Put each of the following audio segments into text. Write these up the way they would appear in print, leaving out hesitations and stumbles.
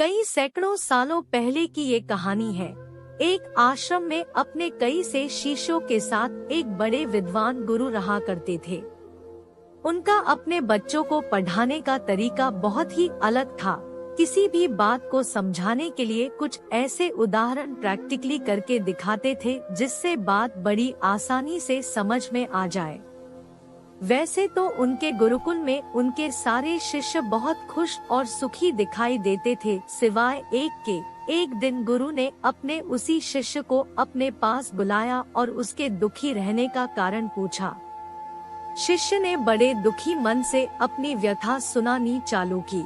कई सैकड़ों सालों पहले की ये कहानी है। एक आश्रम में अपने कई से शिष्यों के साथ एक बड़े विद्वान गुरु रहा करते थे। उनका अपने बच्चों को पढ़ाने का तरीका बहुत ही अलग था। किसी भी बात को समझाने के लिए कुछ ऐसे उदाहरण प्रैक्टिकली करके दिखाते थे जिससे बात बड़ी आसानी से समझ में आ जाए। वैसे तो उनके गुरुकुल में उनके सारे शिष्य बहुत खुश और सुखी दिखाई देते थे, सिवाय एक के। एक दिन गुरु ने अपने उसी शिष्य को अपने पास बुलाया और उसके दुखी रहने का कारण पूछा। शिष्य ने बड़े दुखी मन से अपनी व्यथा सुनानी चालू की।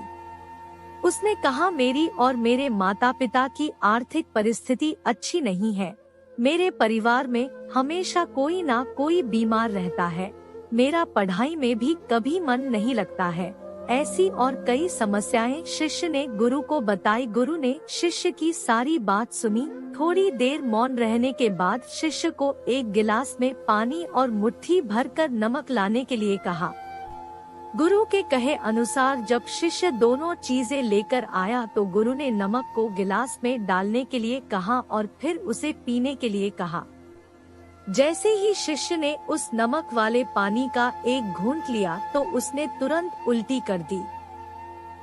उसने कहा, मेरी और मेरे माता पिता की आर्थिक परिस्थिति अच्छी नहीं है। मेरे परिवार में हमेशा कोई ना कोई बीमार रहता है। मेरा पढ़ाई में भी कभी मन नहीं लगता है। ऐसी और कई समस्याएं शिष्य ने गुरु को बताई। गुरु ने शिष्य की सारी बात सुनी। थोड़ी देर मौन रहने के बाद शिष्य को एक गिलास में पानी और मुट्ठी भरकर नमक लाने के लिए कहा। गुरु के कहे अनुसार जब शिष्य दोनों चीजें लेकर आया तो गुरु ने नमक को गिलास में डालने के लिए कहा और फिर उसे पीने के लिए कहा। जैसे ही शिष्य ने उस नमक वाले पानी का एक घूंट लिया तो उसने तुरंत उल्टी कर दी।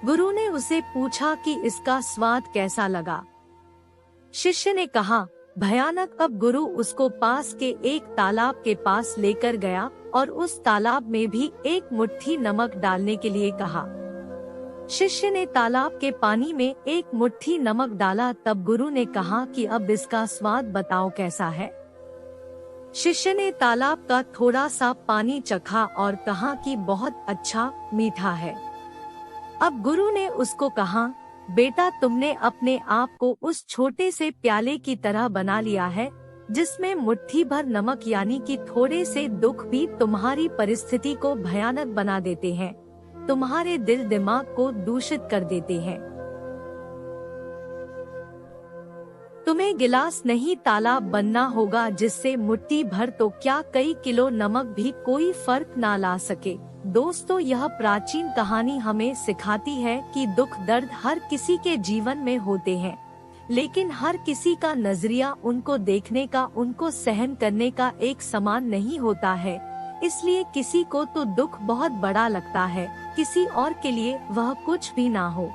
गुरु ने उसे पूछा कि इसका स्वाद कैसा लगा। शिष्य ने कहा, भयानक। अब गुरु उसको पास के एक तालाब के पास लेकर गया और उस तालाब में भी एक मुट्ठी नमक डालने के लिए कहा। शिष्य ने तालाब के पानी में एक मुट्ठी नमक डाला। तब गुरु ने कहा कि अब इसका स्वाद बताओ कैसा है। शिष्य ने तालाब का थोड़ा सा पानी चखा और कहा कि बहुत अच्छा, मीठा है। अब गुरु ने उसको कहा, बेटा, तुमने अपने आप को उस छोटे से प्याले की तरह बना लिया है जिसमें मुट्ठी भर नमक यानी कि थोड़े से दुख भी तुम्हारी परिस्थिति को भयानक बना देते हैं, तुम्हारे दिल दिमाग को दूषित कर देते हैं। तुम्हें गिलास नहीं तालाब बनना होगा जिससे मुट्ठी भर तो क्या कई किलो नमक भी कोई फर्क ना ला सके। दोस्तों, यह प्राचीन कहानी हमें सिखाती है कि दुख दर्द हर किसी के जीवन में होते हैं, लेकिन हर किसी का नजरिया उनको देखने का, उनको सहन करने का एक समान नहीं होता है। इसलिए किसी को तो दुख बहुत बड़ा लगता है, किसी और के लिए वह कुछ भी ना हो।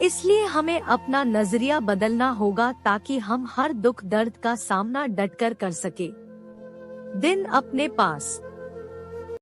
इसलिए हमें अपना नजरिया बदलना होगा ताकि हम हर दुख दर्द का सामना डटकर कर सके। दिन अपने पास।